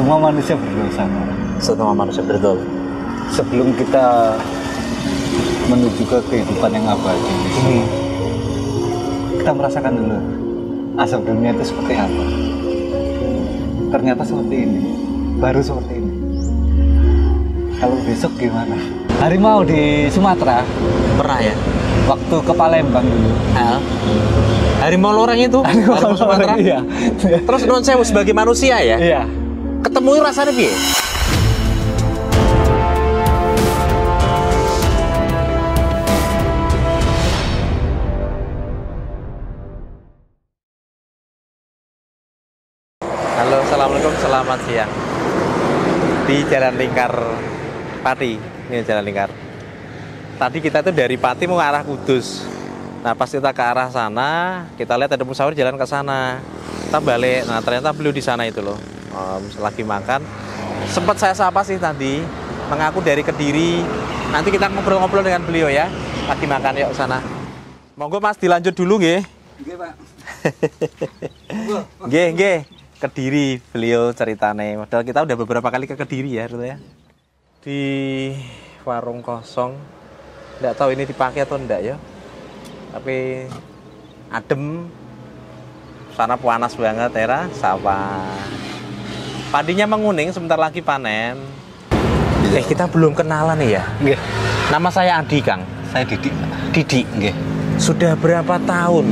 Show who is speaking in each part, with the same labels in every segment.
Speaker 1: Semua manusia berdosa, Pak.
Speaker 2: Semua manusia berdosa.
Speaker 1: Sebelum kita menuju ke kehidupan yang abadi, kita merasakan dulu asal dunia itu seperti apa. Ternyata seperti ini, baru seperti ini. Kalau besok gimana? Harimau di Sumatera
Speaker 2: Pernah ya?
Speaker 1: waktu ke Palembang dulu.
Speaker 2: Harimau loreng itu? Harimau Sumatera?
Speaker 1: Iya.
Speaker 2: Terus non sewu sebagai manusia ya?
Speaker 1: Iya.
Speaker 2: Ketemu rasanya piye? Halo, assalamualaikum, selamat siang. Di Jalan Lingkar Pati, ini Jalan Lingkar. Tadi kita tuh dari Pati mau ke arah Kudus. Nah, pas kita ke arah sana, kita lihat ada musafir jalan ke sana. Kita balik, nah ternyata beliau di sana itu loh, lagi makan. Sempat saya sapa sih tadi, mengaku dari Kediri. Nanti kita ngobrol-ngobrol dengan beliau ya. Lagi makan yuk sana. Monggo Mas dilanjut dulu nggih.
Speaker 1: Nggih, Pak.
Speaker 2: Nggih. Kediri beliau ceritane. Padahal kita udah beberapa kali ke Kediri ya, dulu ya. Di warung kosong. Nggak tahu ini dipakai atau enggak ya. Tapi adem. Sana panas banget era sawah. Padinya menguning, sebentar lagi panen. Kita belum kenalan nih ya.
Speaker 1: Nggih.
Speaker 2: Nama saya Adi, Kang.
Speaker 1: Saya Didi.
Speaker 2: Didi.
Speaker 1: Nggih.
Speaker 2: Sudah berapa tahun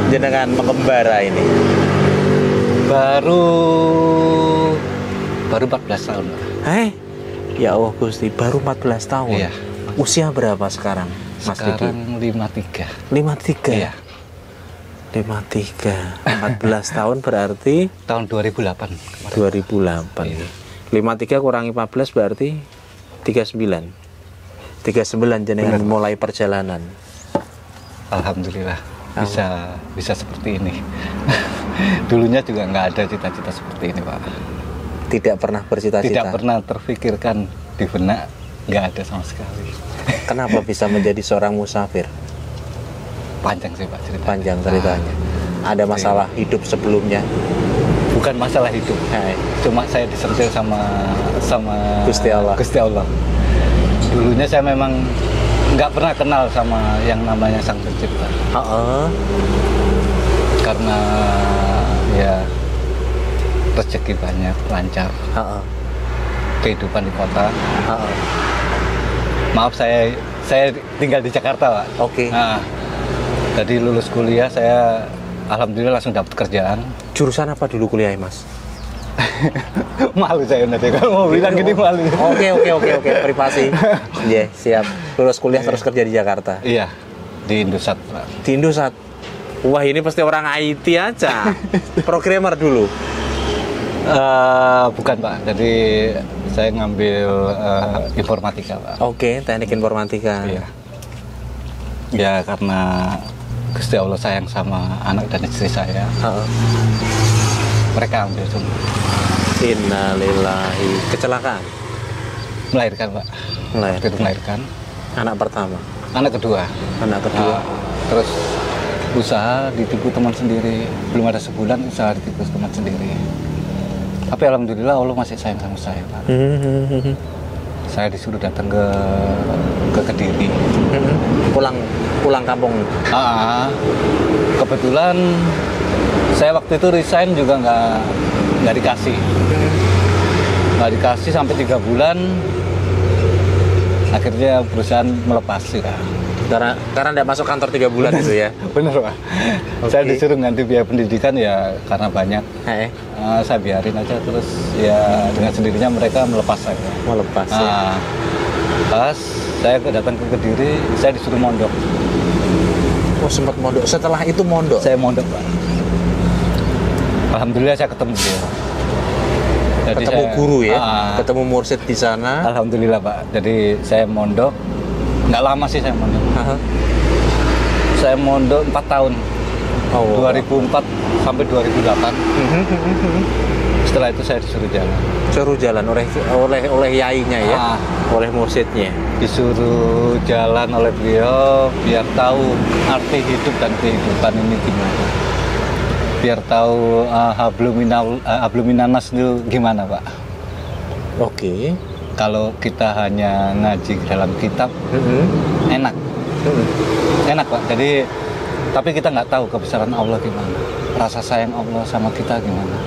Speaker 2: jenengan mengembara ini?
Speaker 1: Baru 14 tahun.
Speaker 2: Ya Allah Gusti, baru 14 tahun.
Speaker 1: Iya.
Speaker 2: Usia berapa sekarang, Mas Didi?
Speaker 1: Sekarang 53.
Speaker 2: 53.
Speaker 1: Iya.
Speaker 2: 53. 14 tahun berarti
Speaker 1: Tahun 2008.
Speaker 2: 2008.
Speaker 1: Iya.
Speaker 2: 53 kurangi 14 berarti 39. 39 jenengan
Speaker 1: Benar.
Speaker 2: mulai perjalanan.
Speaker 1: Alhamdulillah bisa seperti ini. Dulunya juga nggak ada cita-cita seperti ini, Pak.
Speaker 2: Tidak pernah bercita-cita.
Speaker 1: Tidak pernah terfikirkan di benak, nggak ada sama sekali.
Speaker 2: Kenapa bisa menjadi seorang musafir?
Speaker 1: Panjang sih, Pak, ceritanya.
Speaker 2: Panjang ceritanya. Ada masalah hidup sebelumnya.
Speaker 1: Bukan masalah hidup. Cuma saya disentil sama
Speaker 2: Gusti Allah.
Speaker 1: Gusti Allah. Dulunya saya memang nggak pernah kenal sama yang namanya Sang Pencipta. Karena ya rezeki banyak, lancar. Kehidupan di kota. Maaf, saya tinggal di Jakarta, Pak.
Speaker 2: Oke.
Speaker 1: Nah, jadi lulus kuliah saya alhamdulillah langsung dapat kerjaan.
Speaker 2: Jurusan apa dulu kuliah, Mas?
Speaker 1: Malu saya nanti kalau mau bilang gini, malu.
Speaker 2: Oke, privasi. Iya, siap. Lulus kuliah terus kerja di Jakarta.
Speaker 1: Iya, di Indosat, Pak.
Speaker 2: Di Indosat. Wah, ini pasti orang IT aja. Programmer dulu.
Speaker 1: Bukan, Pak. Jadi saya ngambil informatika, Pak.
Speaker 2: Oke, teknik informatika.
Speaker 1: Iya. Ya karena Gusti Allah sayang sama anak dan istri saya. Mereka ambil semua.
Speaker 2: Innalillahi. Kecelakaan.
Speaker 1: Melahirkan, Pak. Melahirkan.
Speaker 2: Anak pertama.
Speaker 1: Anak kedua. Terus usaha ditipu teman sendiri. Belum ada sebulan usaha ditipu teman sendiri. Tapi alhamdulillah Allah masih sayang sama saya, Pak. Saya disuruh datang ke Kediri.
Speaker 2: Pulang kampung.
Speaker 1: Kebetulan saya waktu itu resign juga nggak dikasih. Nggak dikasih sampai 3 bulan. Akhirnya perusahaan melepas ya.
Speaker 2: Karena tidak masuk kantor 3 bulan itu ya.
Speaker 1: Bener, Pak. Saya disuruh ganti biaya pendidikan ya karena banyak. Saya biarin aja, terus ya dengan sendirinya mereka melepas saya.
Speaker 2: Ya.
Speaker 1: Pas saya datang ke Kediri, saya disuruh mondok.
Speaker 2: Oh, sempat mondok. Setelah itu mondok.
Speaker 1: Saya mondok, Pak. Alhamdulillah saya ketemu dia. Jadi
Speaker 2: ketemu guru ya, ketemu mursyid di sana.
Speaker 1: Alhamdulillah, Pak. Jadi saya mondok. Nggak lama sih saya mondok. Saya mondok 4 tahun. 2004 sampai 2008. Setelah itu saya disuruh jalan.
Speaker 2: Suruh jalan oleh yainya ya, oleh mursyidnya.
Speaker 1: Disuruh jalan oleh beliau biar tahu arti hidup dan kehidupan ini gimana. biar tahu habluminanas itu gimana Pak.
Speaker 2: Oke.
Speaker 1: Kalau kita hanya ngaji dalam kitab, enak. Enak Pak, jadi tapi kita nggak tahu kebesaran Allah gimana, rasa sayang Allah sama kita gimana,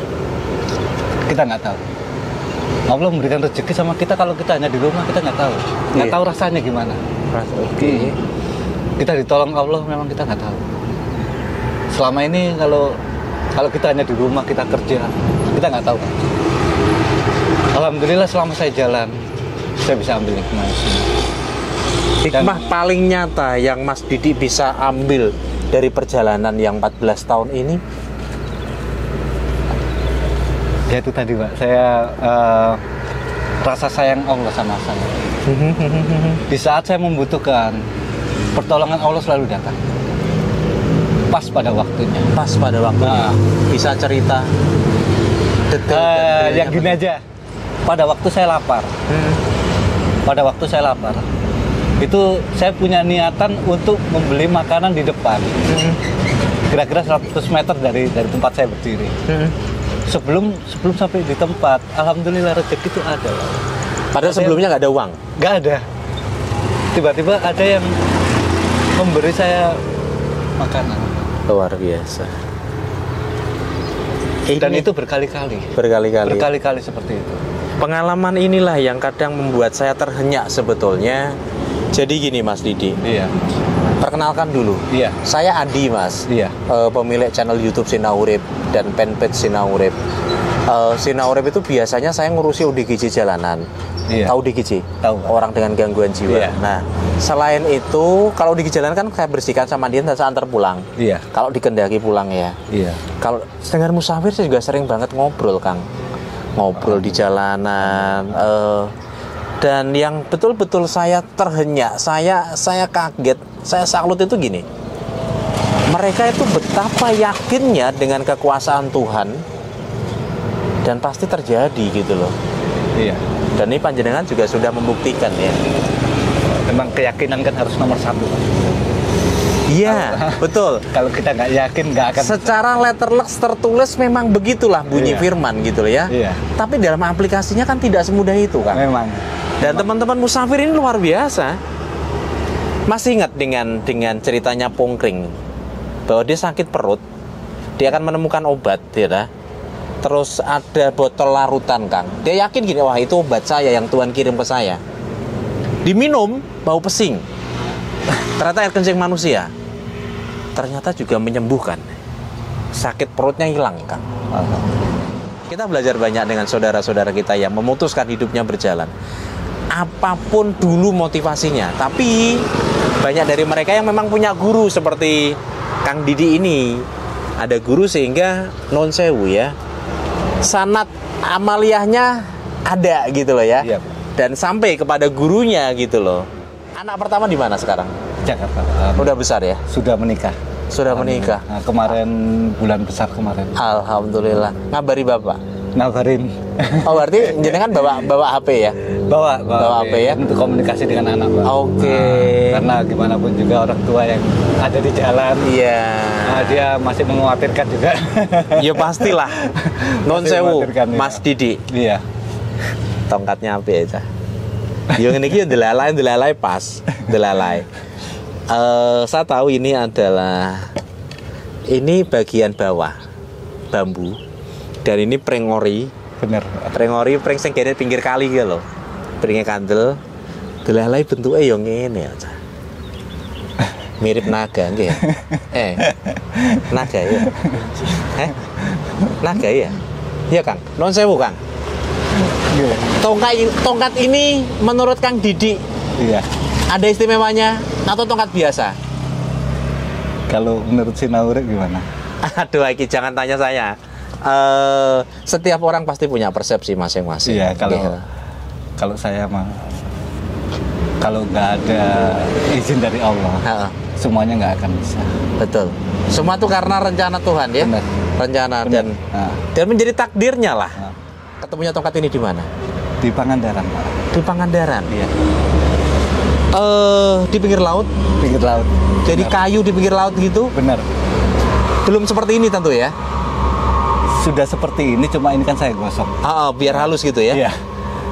Speaker 1: kita nggak tahu. Allah memberikan rezeki sama kita, kalau kita hanya di rumah kita nggak tahu rasanya gimana.
Speaker 2: Oke.
Speaker 1: Kita ditolong Allah memang kita nggak tahu. Selama ini kalau kita hanya di rumah, kita kerja, kita nggak tahu. Alhamdulillah selama saya jalan, saya bisa ambil hikmah.
Speaker 2: Hikmah paling nyata yang Mas Didi bisa ambil dari perjalanan yang 14 tahun ini?
Speaker 1: Ya itu tadi Pak, saya rasa sayang Allah sama saya. Di saat saya membutuhkan, pertolongan Allah selalu datang. Pas pada waktunya.
Speaker 2: Pas pada waktunya. Bisa cerita detail
Speaker 1: yang gini aja. Pada waktu saya lapar. Pada waktu saya lapar. Itu saya punya niatan untuk membeli makanan di depan. Kira-kira 100 meter dari tempat saya berdiri. Sebelum sampai di tempat, alhamdulillah rezeki itu ada.
Speaker 2: Padahal sebelumnya nggak ada uang?
Speaker 1: Nggak ada. Tiba-tiba ada yang memberi saya makanan.
Speaker 2: Luar biasa.
Speaker 1: Dan itu berkali-kali. Berkali-kali seperti itu.
Speaker 2: Pengalaman inilah yang kadang membuat saya terhenyak sebetulnya. Jadi gini Mas Didi.
Speaker 1: Iya.
Speaker 2: Perkenalkan dulu.
Speaker 1: Iya.
Speaker 2: Saya Adi Mas.
Speaker 1: Iya.
Speaker 2: Pemilik channel YouTube Sinaurip dan fanpage Sinaurip. Sinaurip itu biasanya saya ngurusi ODGJ jalanan.
Speaker 1: Iya.
Speaker 2: Tahu ODGJ?
Speaker 1: Tahu.
Speaker 2: Orang dengan gangguan jiwa.
Speaker 1: Iya.
Speaker 2: Nah, selain itu kalau ODGJ jalanan kan saya bersihkan sama dia dan saya antar pulang.
Speaker 1: Iya.
Speaker 2: Kalau dikendaki pulang ya.
Speaker 1: Iya.
Speaker 2: Kalau dengan musafir saya juga sering banget ngobrol Kang. Ngobrol di jalanan. Dan yang betul-betul saya terhenyak, saya kaget, saya salut itu gini. Mereka itu betapa yakinnya dengan kekuasaan Tuhan dan pasti terjadi gitu loh.
Speaker 1: Iya.
Speaker 2: Dan ini panjenengan juga sudah membuktikan ya.
Speaker 1: Memang keyakinan kan harus nomor 1.
Speaker 2: Iya, betul.
Speaker 1: Kalau kita nggak yakin nggak akan.
Speaker 2: Secara letterlek tertulis memang begitulah bunyi
Speaker 1: Iya.
Speaker 2: firman gitu loh ya.
Speaker 1: Iya.
Speaker 2: Tapi dalam aplikasinya kan tidak semudah itu kan.
Speaker 1: Memang.
Speaker 2: Dan teman-teman musafir ini luar biasa. Masih ingat dengan ceritanya Pongkring bahwa dia sakit perut, dia akan menemukan obat, ya. Terus ada botol larutan Kang. Dia yakin gini, wah itu obat saya yang Tuhan kirim ke saya. Diminum bau pesing. Ternyata air kencing manusia. Ternyata juga menyembuhkan. Sakit perutnya hilang Kang. Kita belajar banyak dengan saudara-saudara kita yang memutuskan hidupnya berjalan. Apapun dulu motivasinya, tapi banyak dari mereka yang memang punya guru seperti Kang Didi ini. Ada guru sehingga non sewu ya, sanad amaliyahnya ada gitu loh ya.
Speaker 1: Iya.
Speaker 2: Dan sampai kepada gurunya gitu loh. Anak pertama di mana sekarang?
Speaker 1: Jakarta.
Speaker 2: Udah besar ya?
Speaker 1: Sudah menikah.
Speaker 2: Sudah menikah.
Speaker 1: Nah, kemarin bulan besar kemarin.
Speaker 2: Alhamdulillah. Ngabari bapak?
Speaker 1: Ngabarin.
Speaker 2: Oh berarti jenengan bawa HP ya?
Speaker 1: Bawa
Speaker 2: HP ya?
Speaker 1: Untuk komunikasi dengan anak Pak.
Speaker 2: Oke.
Speaker 1: Nah, karena gimana pun juga orang tua yang ada di jalan.
Speaker 2: Iya.
Speaker 1: Nah, dia masih mengkhawatirkan juga.
Speaker 2: Ya pastilah. Non
Speaker 1: Masih
Speaker 2: sewu,
Speaker 1: mengkhawatirkan, ya.
Speaker 2: Mas Didi.
Speaker 1: Iya.
Speaker 2: Tongkatnya apa aja? Yang ini delalai pas, delalai. Saya tahu ini adalah bagian bawah bambu dan ini prengori.
Speaker 1: Bener.
Speaker 2: Prengori preng sing kene pinggir kali gitu loh. Pringe kandel. Delalai bentuknya yang ngene aja. Mirip naga nggih ya? Naga ya. Naga ya? Iya Kang. Non sewu Kang.
Speaker 1: Iya.
Speaker 2: Tongkat ini menurut Kang Didi
Speaker 1: Iya.
Speaker 2: ada istimewanya atau tongkat biasa?
Speaker 1: Kalau menurut Sinaurip gimana?
Speaker 2: Aduh, Aki, jangan tanya saya. Setiap orang pasti punya persepsi masing-masing.
Speaker 1: Iya, kalau saya mah kalau nggak ada izin dari Allah, semuanya nggak akan bisa.
Speaker 2: Betul. Semua itu karena rencana Tuhan ya.
Speaker 1: Benar.
Speaker 2: Rencana
Speaker 1: Benar.
Speaker 2: dan menjadi takdirnya lah.
Speaker 1: Nah.
Speaker 2: Ketemunya tongkat ini di mana?
Speaker 1: Di Pangandaran, Pak.
Speaker 2: Di Pangandaran.
Speaker 1: Iya.
Speaker 2: Di pinggir laut.
Speaker 1: Pinggir laut.
Speaker 2: Jadi
Speaker 1: Benar.
Speaker 2: kayu di pinggir laut gitu.
Speaker 1: Benar.
Speaker 2: Belum seperti ini tentu ya.
Speaker 1: sudah seperti ini, cuma ini kan saya gosok.
Speaker 2: Biar halus gitu ya.
Speaker 1: Iya.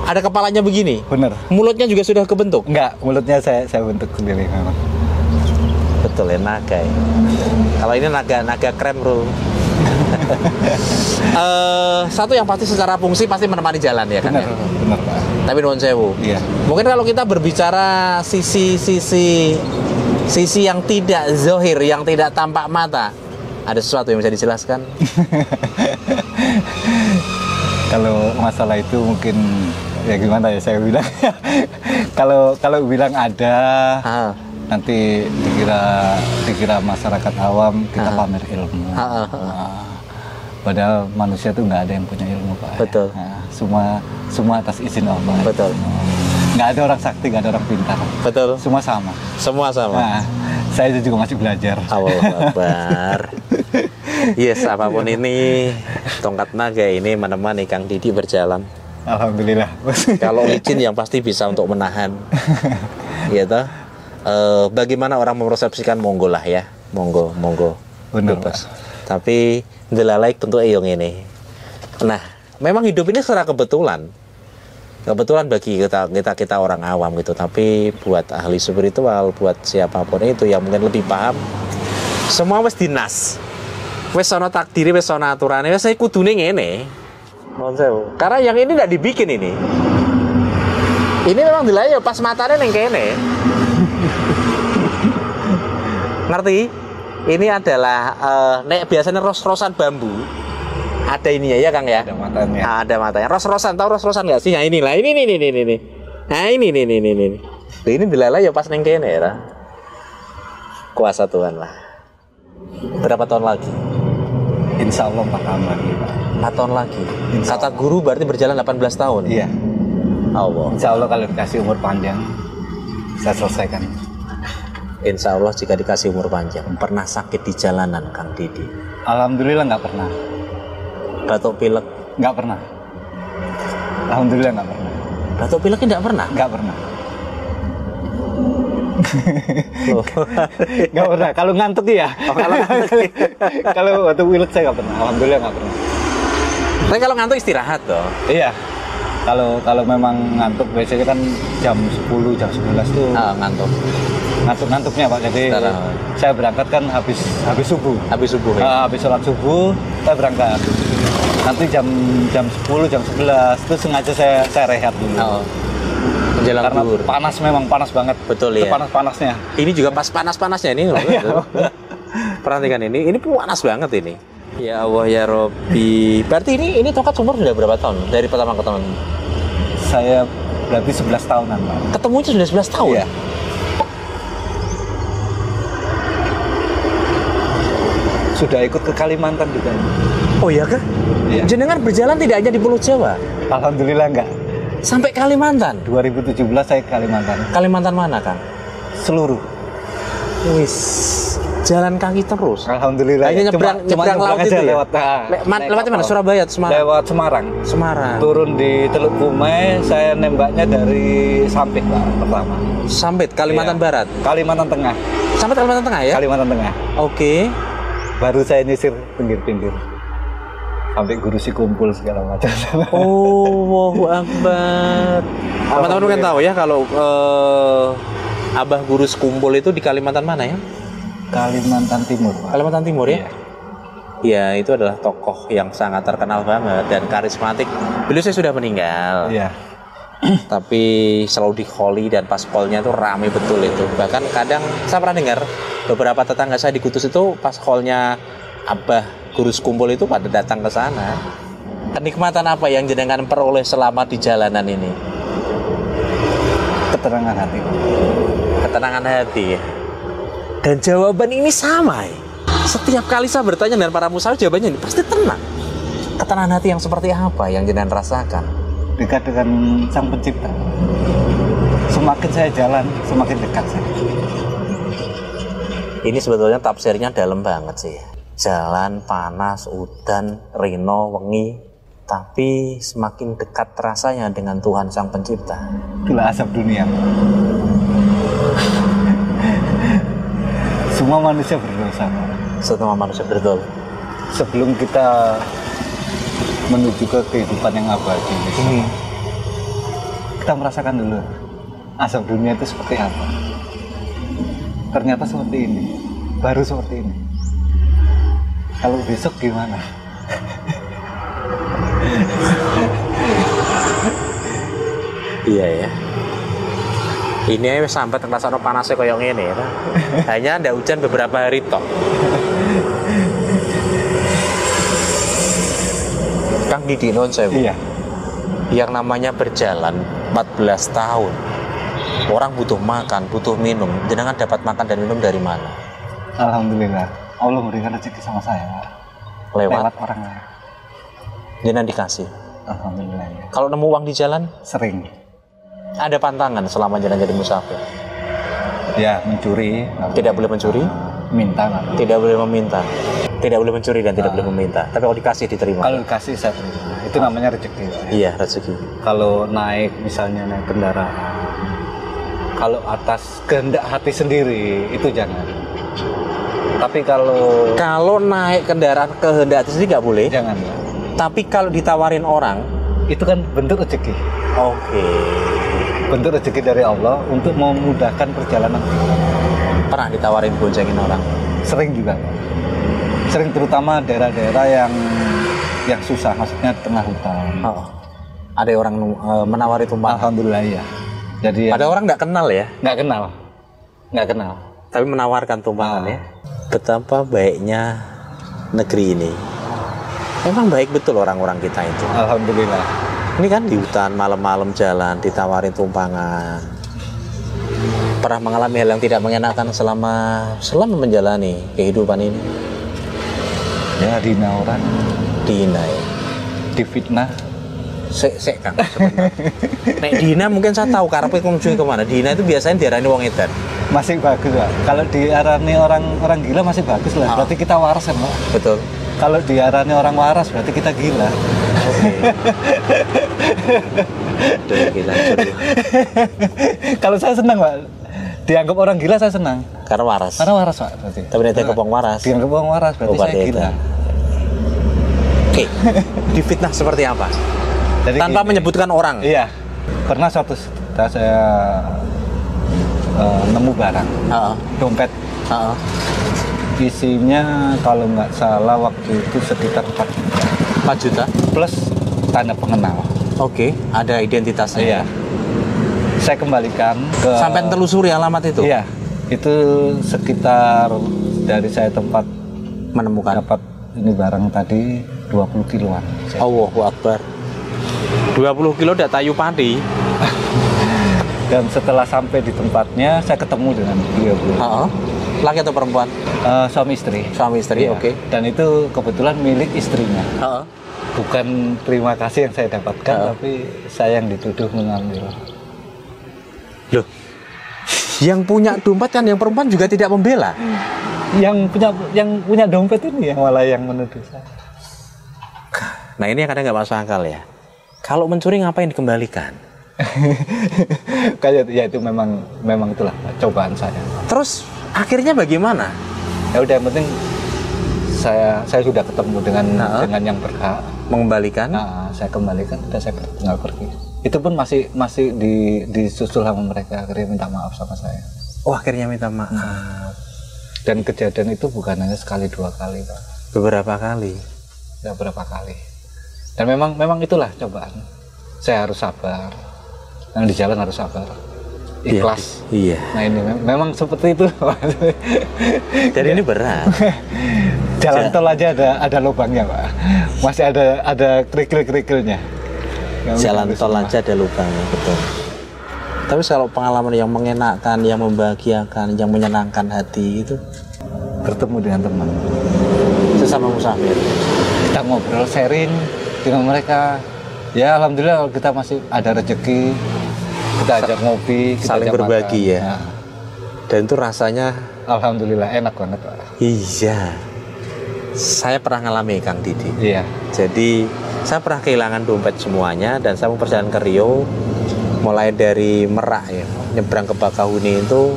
Speaker 2: Ada kepalanya begini.
Speaker 1: Bener.
Speaker 2: Mulutnya juga sudah kebentuk.
Speaker 1: Enggak, mulutnya saya bentuk sendiri memang.
Speaker 2: Betul ya, naga ya. Kalau ini naga krem bro. Satu yang pasti secara fungsi pasti menemani jalan ya kan.
Speaker 1: Bener,
Speaker 2: ya?
Speaker 1: bener Pak.
Speaker 2: Tapi nuwun sewu.
Speaker 1: Iya.
Speaker 2: Mungkin kalau kita berbicara sisi yang tidak zohir, yang tidak tampak mata, ada sesuatu yang bisa dijelaskan?
Speaker 1: Kalau masalah itu mungkin ya gimana ya saya bilang. kalau bilang ada, nanti dikira masyarakat awam kita pamer ilmu. Padahal manusia itu nggak ada yang punya ilmu Pak.
Speaker 2: Betul.
Speaker 1: Nah, semua atas izin Allah.
Speaker 2: Betul.
Speaker 1: Nggak ada orang sakti, nggak ada orang pintar.
Speaker 2: Betul.
Speaker 1: Semua sama.
Speaker 2: Semua sama.
Speaker 1: Nah, saya juga masih belajar.
Speaker 2: Allahu Akbar. Yes, apapun ini, tongkat naga ini menemani Kang Didi berjalan.
Speaker 1: Alhamdulillah.
Speaker 2: Kalau licin yang pasti bisa untuk menahan. Gitu. Bagaimana orang mempersepsikan monggo lah ya. Monggo.
Speaker 1: Benar,
Speaker 2: bebas. Tapi delalaik tentu eyong ini. Nah, memang hidup ini secara kebetulan bagi kita orang awam gitu. Tapi buat ahli spiritual, buat siapapun itu yang mungkin lebih paham, semua wis dinas. Wis ana takdire, wis ana aturane, wis saya kudune ngene. Karena yang ini tidak dibikin ini. Ini memang dilaya pas matanya neng kene. Ngerti? Ini adalah nek biasanya ros-rosan bambu. Ada ini ya Kang ya?
Speaker 1: Ada matanya.
Speaker 2: Ada matanya. Ros-rosan, tahu ros-rosan enggak sih? Nah, inilah. Ini. Nah, ini. Ini dilala ya pas neng kene ya. Kuasa Tuhan lah. Berapa tahun lagi?
Speaker 1: Insya Allah 4 tahun lagi Pak.
Speaker 2: 4 tahun lagi. Kata guru berarti berjalan 18 tahun.
Speaker 1: Iya.
Speaker 2: Allah.
Speaker 1: Insya Allah kalau dikasih umur panjang, saya selesaikan.
Speaker 2: Insya Allah jika dikasih umur panjang. Pernah sakit di jalanan Kang Didi?
Speaker 1: Alhamdulillah nggak pernah.
Speaker 2: Batuk pilek?
Speaker 1: Nggak pernah. Alhamdulillah nggak pernah.
Speaker 2: Batuk pilek tidak pernah?
Speaker 1: Nggak pernah. Nggak pernah. Kalau ngantuk ya. Kalau batuk pilek saya nggak pernah. Alhamdulillah nggak pernah.
Speaker 2: Tapi kalau ngantuk istirahat toh?
Speaker 1: Iya. Kalau memang ngantuk biasanya kan jam 10, jam 11 tuh ngantuknya Pak. Jadi saya berangkat kan habis subuh. Habis subuh ya? Habis sholat subuh saya berangkat. Nanti jam 10, jam 11 itu sengaja saya rehat dulu. Menjelang karena duhur. Panas banget. Betul ya. Panas-panasnya. Ini juga pas panas-panasnya ini.
Speaker 2: Perhatikan ini panas banget ini. Ya Allah ya Robbi. Berarti ini tongkat umur sudah berapa tahun dari pertama ketemu?
Speaker 1: Saya berarti 11 tahunan Pak.
Speaker 2: Ketemunya sudah 11 tahun?
Speaker 1: Iya. Sudah ikut ke Kalimantan juga.
Speaker 2: Oh iya kah?
Speaker 1: Iya.
Speaker 2: Jenengan berjalan tidak hanya di Pulau Jawa?
Speaker 1: Alhamdulillah enggak.
Speaker 2: Sampai Kalimantan?
Speaker 1: 2017 saya ke Kalimantan.
Speaker 2: Kalimantan mana Kang?
Speaker 1: Seluruh.
Speaker 2: Wis, jalan kaki terus.
Speaker 1: Alhamdulillah.
Speaker 2: Hanya nyebrang laut itu ya? Lewat mana? Surabaya atau Semarang?
Speaker 1: Lewat Semarang. Turun di Teluk Kumai, saya nembaknya dari Sampit Pak, pertama.
Speaker 2: Sampit, Kalimantan Barat?
Speaker 1: Kalimantan Tengah.
Speaker 2: Sampai Kalimantan Tengah ya?
Speaker 1: Kalimantan Tengah.
Speaker 2: Oke.
Speaker 1: Baru saya nyisir pinggir-pinggir. Sampai Gurusi kumpul segala macam.
Speaker 2: Allahu Akbar. Teman-teman kan tahu ya kalau Abah Gurus kumpul itu di Kalimantan mana ya?
Speaker 1: Kalimantan Timur Pak.
Speaker 2: Kalimantan Timur ya?
Speaker 1: Iya.
Speaker 2: Ya, itu adalah tokoh yang sangat terkenal banget dan karismatik. Beliau saya sudah meninggal.
Speaker 1: Iya.
Speaker 2: Tapi selalu di Kholi dan pas call-nya itu rame betul itu. Bahkan kadang saya pernah dengar beberapa tetangga saya di Kudus itu pas call-nya Abah Gurus kumpul itu pada datang ke sana. Kenikmatan apa yang jenengan peroleh selama di jalanan ini?
Speaker 1: Ketenangan hati.
Speaker 2: Ketenangan hati ya. Dan jawaban ini sama ya. Setiap kali saya bertanya dengan para musafir jawabannya ini pasti tenang. Ketenangan hati yang seperti apa yang jenengan rasakan?
Speaker 1: Dekat dengan Sang Pencipta. Semakin saya jalan, semakin dekat saya.
Speaker 2: Ini sebetulnya tafsirnya dalam banget sih. Jalan, panas, udan, rino, wengi, tapi semakin dekat rasanya dengan Tuhan Sang Pencipta.
Speaker 1: Itulah asap dunia. Semua manusia berdosa.
Speaker 2: Semua manusia berdosa.
Speaker 1: Sebelum kita menuju ke kehidupan yang abadi. Kita merasakan dulu asap dunia itu seperti apa. Ternyata seperti ini, baru seperti ini. Kalau besok gimana?
Speaker 2: Iya ya. Ini aja sampai terasa panasnya kayak ngene ya. Hanya ada hujan beberapa hari tok. Kang Didi non sewu.
Speaker 1: Iya.
Speaker 2: Yang namanya berjalan 14 tahun. Orang butuh makan, butuh minum. Jenengan dapat makan dan minum dari mana?
Speaker 1: Alhamdulillah. Allah memberikan rezeki sama saya. Lewat orang lain.
Speaker 2: Jenengan dikasih.
Speaker 1: Alhamdulillah ya.
Speaker 2: Kalau nemu uang di jalan?
Speaker 1: Sering.
Speaker 2: Ada pantangan selama jenengan jadi musafir?
Speaker 1: Ya, mencuri.
Speaker 2: Tidak boleh mencuri?
Speaker 1: Minta nggak?
Speaker 2: Tidak boleh meminta. Tidak boleh mencuri dan tidak boleh meminta. Tapi kalau dikasih diterima.
Speaker 1: Kalau dikasih saya terima. Itu namanya rezeki.
Speaker 2: Iya, rezeki.
Speaker 1: Kalau naik misalnya naik kendaraan, kalau atas kehendak hati sendiri itu jangan. Tapi kalau
Speaker 2: naik kendaraan kehendak sendiri nggak boleh.
Speaker 1: jangan.
Speaker 2: Tapi kalau ditawarin orang,
Speaker 1: Itu kan bentuk rezeki.
Speaker 2: oke.
Speaker 1: Bentuk rezeki dari Allah untuk memudahkan perjalanan.
Speaker 2: Pernah ditawarin boncengin orang?
Speaker 1: Sering juga. Sering terutama daerah-daerah yang susah, maksudnya tengah hutan.
Speaker 2: Oh. Ada orang menawari tumpang.
Speaker 1: Alhamdulillah ya. Jadi
Speaker 2: Ada orang nggak kenal ya,
Speaker 1: nggak kenal.
Speaker 2: tapi menawarkan tumpangan ya. Betapa baiknya negeri ini. Memang baik betul orang-orang kita itu.
Speaker 1: Alhamdulillah.
Speaker 2: Ini kan di hutan malam-malam jalan ditawarin tumpangan. Pernah mengalami hal yang tidak mengenakan selama menjalani kehidupan ini?
Speaker 1: Ya dihina orang,
Speaker 2: Dina ya.
Speaker 1: difitnah.
Speaker 2: Sek Kang. Sebentar. Nek Dina mungkin saya tahu karena kunjungi kemana. Dina itu biasanya diarani wong edan.
Speaker 1: Masih bagus lah. Kalau diarani orang gila masih bagus lah. Berarti kita waras kan, Pak?
Speaker 2: Betul.
Speaker 1: Kalau diarani orang waras berarti kita gila.
Speaker 2: Oke. Gila.
Speaker 1: Kalau saya senang, Pak. Dianggap orang gila saya senang.
Speaker 2: Karena waras.
Speaker 1: Karena waras, Pak. Berarti.
Speaker 2: Tapi nek kepong waras.
Speaker 1: Dianggap orang waras berarti saya
Speaker 2: Berarti
Speaker 1: gila.
Speaker 2: edan. Oke. Difitnah seperti apa?
Speaker 1: Jadi
Speaker 2: Tanpa
Speaker 1: gini.
Speaker 2: menyebutkan orang.
Speaker 1: Iya. Pernah suatu saat saya nemu barang,
Speaker 2: Heeh.
Speaker 1: dompet.
Speaker 2: Heeh.
Speaker 1: Isinya kalau nggak salah waktu itu sekitar 4 juta.
Speaker 2: 4 juta.
Speaker 1: Plus tanda pengenal.
Speaker 2: Oke, ada identitasnya.
Speaker 1: Iya. Saya kembalikan ke...
Speaker 2: Sampai telusuri alamat itu.
Speaker 1: Iya. Itu sekitar dari saya tempat
Speaker 2: Menemukan.
Speaker 1: dapat ini barang tadi 20 kiloan.
Speaker 2: Allahu Akbar. 20 kilo udah tayu padi.
Speaker 1: Dan setelah sampai di tempatnya saya ketemu dengan beliau.
Speaker 2: Heeh. Laki atau perempuan?
Speaker 1: Suami istri.
Speaker 2: Suami istri,
Speaker 1: Iya.
Speaker 2: oke.
Speaker 1: Dan itu kebetulan milik istrinya.
Speaker 2: Heeh.
Speaker 1: Bukan terima kasih yang saya dapatkan, tapi saya yang dituduh mengambil.
Speaker 2: Loh. Yang punya dompet kan yang perempuan juga tidak membela.
Speaker 1: Yang punya dompet ini yang malah yang menuduh saya.
Speaker 2: Nah, ini yang kadang nggak masuk akal ya. Kalau mencuri ngapain dikembalikan?
Speaker 1: Kayak ya itu memang itulah cobaan saya.
Speaker 2: Terus akhirnya bagaimana?
Speaker 1: Ya udah yang penting saya sudah ketemu dengan yang berhak.
Speaker 2: Mengembalikan?
Speaker 1: Nah, saya kembalikan dan saya tinggal pergi. Itu pun masih disusul sama mereka, akhirnya minta maaf sama saya.
Speaker 2: Oh, akhirnya minta maaf.
Speaker 1: Dan kejadian itu bukan hanya sekali 2 kali, Pak.
Speaker 2: Beberapa kali.
Speaker 1: Ya, berapa kali. Dan memang itulah cobaan. Saya harus sabar. Yang di jalan harus sabar. Ikhlas.
Speaker 2: Iya.
Speaker 1: Nah ini memang seperti itu.
Speaker 2: Dan ini berat.
Speaker 1: Jalan tol aja ada lubangnya, Pak. Masih ada kerikil-kerikilnya.
Speaker 2: Jalan tol aja ada lubangnya, betul. Tapi kalau pengalaman yang mengenakan, yang membahagiakan, yang menyenangkan hati itu
Speaker 1: bertemu dengan teman.
Speaker 2: Sesama musafir.
Speaker 1: Kita ngobrol, sharing dengan mereka. Ya alhamdulillah kita masih ada rezeki. Kita ajak ngopi, kita
Speaker 2: saling
Speaker 1: ajak
Speaker 2: berbagi
Speaker 1: makan.
Speaker 2: ya.
Speaker 1: Nah,
Speaker 2: Dan itu rasanya
Speaker 1: alhamdulillah enak banget, Pak.
Speaker 2: iya. Saya pernah ngalami Kang Didi.
Speaker 1: Iya.
Speaker 2: Jadi saya pernah kehilangan dompet semuanya dan saya mau perjalanan ke Rio, mulai dari Merak ya, nyebrang ke Bakahuni itu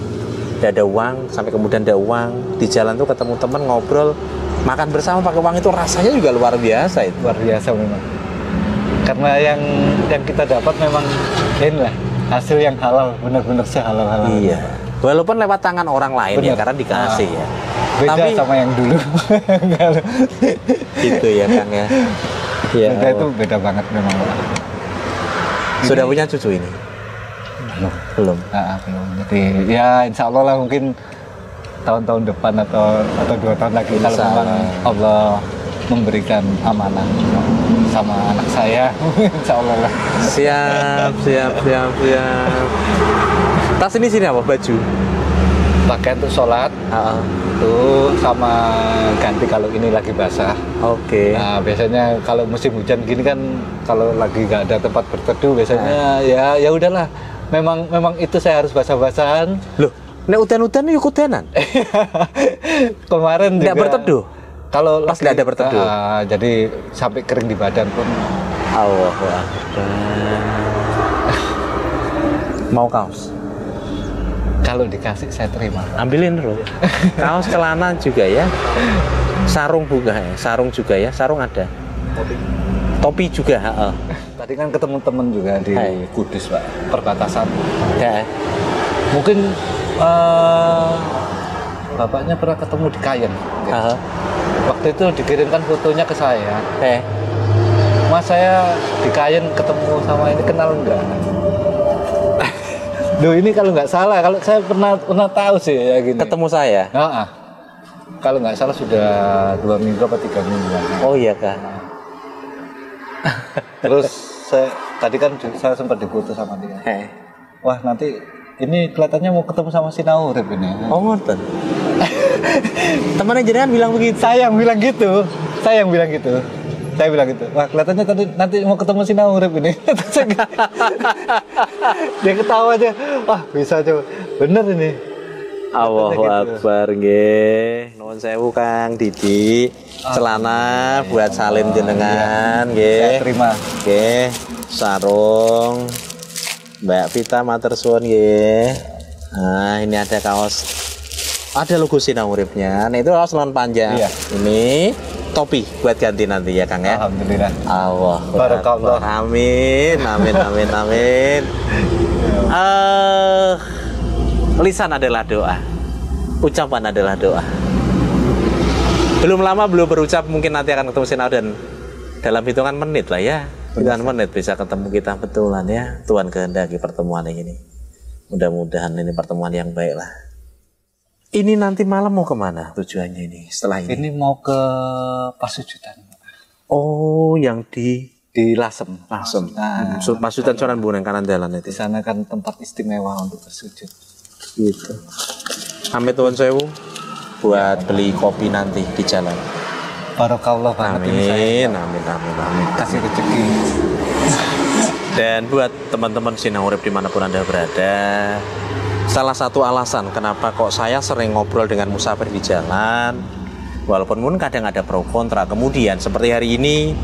Speaker 2: tidak ada uang, sampai kemudian ada uang. Di jalan tuh ketemu teman ngobrol, makan bersama pakai uang itu rasanya juga luar biasa itu.
Speaker 1: Luar biasa memang. Karena yang kita dapat memang inilah hasil yang halal, benar-benar sehalal-halal.
Speaker 2: Iya. Walaupun lewat tangan orang lain.
Speaker 1: Bener.
Speaker 2: Ya, karena dikasih ya.
Speaker 1: Beda
Speaker 2: Tapi
Speaker 1: sama yang dulu.
Speaker 2: gitu ya Kang ya. Iya.
Speaker 1: Beda itu beda banget memang.
Speaker 2: Sudah punya cucu ini? Belum.
Speaker 1: Belum. Jadi ya insya Allah lah mungkin tahun-tahun depan atau 2 tahun lagi kalau memang Allah memberikan amanah sama anak saya. Insya Allah lah.
Speaker 2: Siap. Tas ini sini apa? Baju?
Speaker 1: Pakai untuk sholat. Itu sama ganti kalau ini lagi basah.
Speaker 2: Oke.
Speaker 1: Nah biasanya kalau musim hujan gini kan kalau lagi nggak ada tempat berteduh biasanya ya udahlah. Memang itu saya harus basah-basahan.
Speaker 2: Loh, nek udan-udan yuk udanan.
Speaker 1: Kemarin
Speaker 2: tidak
Speaker 1: juga
Speaker 2: berteduh.
Speaker 1: Kalau
Speaker 2: pas nggak ada berteduh.
Speaker 1: Jadi sampai kering di badan pun.
Speaker 2: Allahu Akbar. Mau kaos?
Speaker 1: Kalau dikasih saya terima.
Speaker 2: Ambilin dulu. Kaos, celana juga ya. Sarung juga ya. Sarung juga ya. Sarung ada. Topi juga.
Speaker 1: Tadi kan ketemu temen juga di Kudus Pak, perbatasan.
Speaker 2: Ya.
Speaker 1: Mungkin bapaknya pernah ketemu di Kayen. Gitu. Waktu itu dikirimkan fotonya ke saya. Mas saya di Kayen ketemu sama ini, kenal enggak? Duh ini kalau nggak salah, kalau saya pernah tahu sih ya gini.
Speaker 2: Ketemu saya?
Speaker 1: Kalau nggak salah sudah 2 minggu atau 3 minggu.
Speaker 2: Oh iya Kak.
Speaker 1: Terus tadi kan saya sempat difoto sama dia. Wah nanti ini kelihatannya mau ketemu sama si Naurip ini.
Speaker 2: Oh ngoten. Temannya jenengan bilang begitu.
Speaker 1: Saya yang bilang gitu. Saya bilang gitu. Wah kelihatannya tadi nanti mau ketemu si Naurip ini. Dia ketawa aja. Wah bisa coba. Bener ini.
Speaker 2: Allahu Akbar nggih. Nuwun sewu Kang Didi. Celana buat salim jenengan nggih.
Speaker 1: Saya terima.
Speaker 2: Nggih. Sarung. Mbak Vita matur suwun nggih. Nah, ini ada kaos. Ada logo Sinauripnya. Nah, itu kaos lengan panjang.
Speaker 1: Iya.
Speaker 2: Ini topi buat ganti nanti ya Kang ya.
Speaker 1: Alhamdulillah.
Speaker 2: Allah.
Speaker 1: Barakallah.
Speaker 2: Amin. Lisan adalah doa. Ucapan adalah doa. Belum lama belum berucap mungkin nanti akan ketemu Sinau dan dalam hitungan menit lah ya. Hitungan menit bisa ketemu kita betulan ya. Tuhan kehendaki pertemuan ini. Mudah-mudahan ini pertemuan yang baik lah. Ini nanti malam mau kemana tujuannya ini setelah ini?
Speaker 1: Ini mau ke Pasujudan.
Speaker 2: Oh, yang di
Speaker 1: Lasem.
Speaker 2: Lasem. Pasujudan Sunan Bonang kanan jalan itu.
Speaker 1: Di sana kan tempat istimewa untuk bersujud.
Speaker 2: Gitu. Amit tuan sewu buat beli kopi nanti di jalan.
Speaker 1: Barakallah banget ini saya.
Speaker 2: Amin.
Speaker 1: Kasih rezeki.
Speaker 2: Dan buat teman-teman Sinaurip dimanapun Anda berada, salah satu alasan kenapa kok saya sering ngobrol dengan musafir di jalan, walaupun pun kadang ada pro kontra. Kemudian seperti hari ini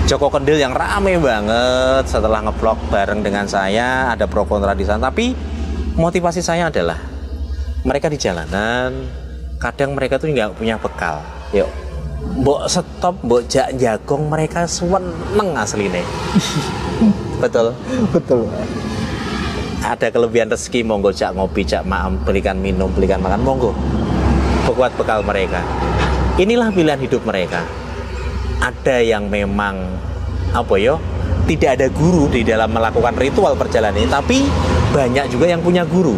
Speaker 2: Joko Kendil yang rame banget setelah nge-vlog bareng dengan saya, ada pro kontra di sana. Tapi motivasi saya adalah mereka di jalanan, kadang mereka tuh nggak punya bekal. Yuk, mbok stop, mbok jagong, mereka seneng asline. Betul. Ada kelebihan rezeki, monggo cak ngopi, cak maam, belikan minum, belikan makan, monggo. Buat bekal mereka. Inilah pilihan hidup mereka. Ada yang memang tidak ada guru di dalam melakukan ritual perjalanan ini, tapi banyak juga yang punya guru,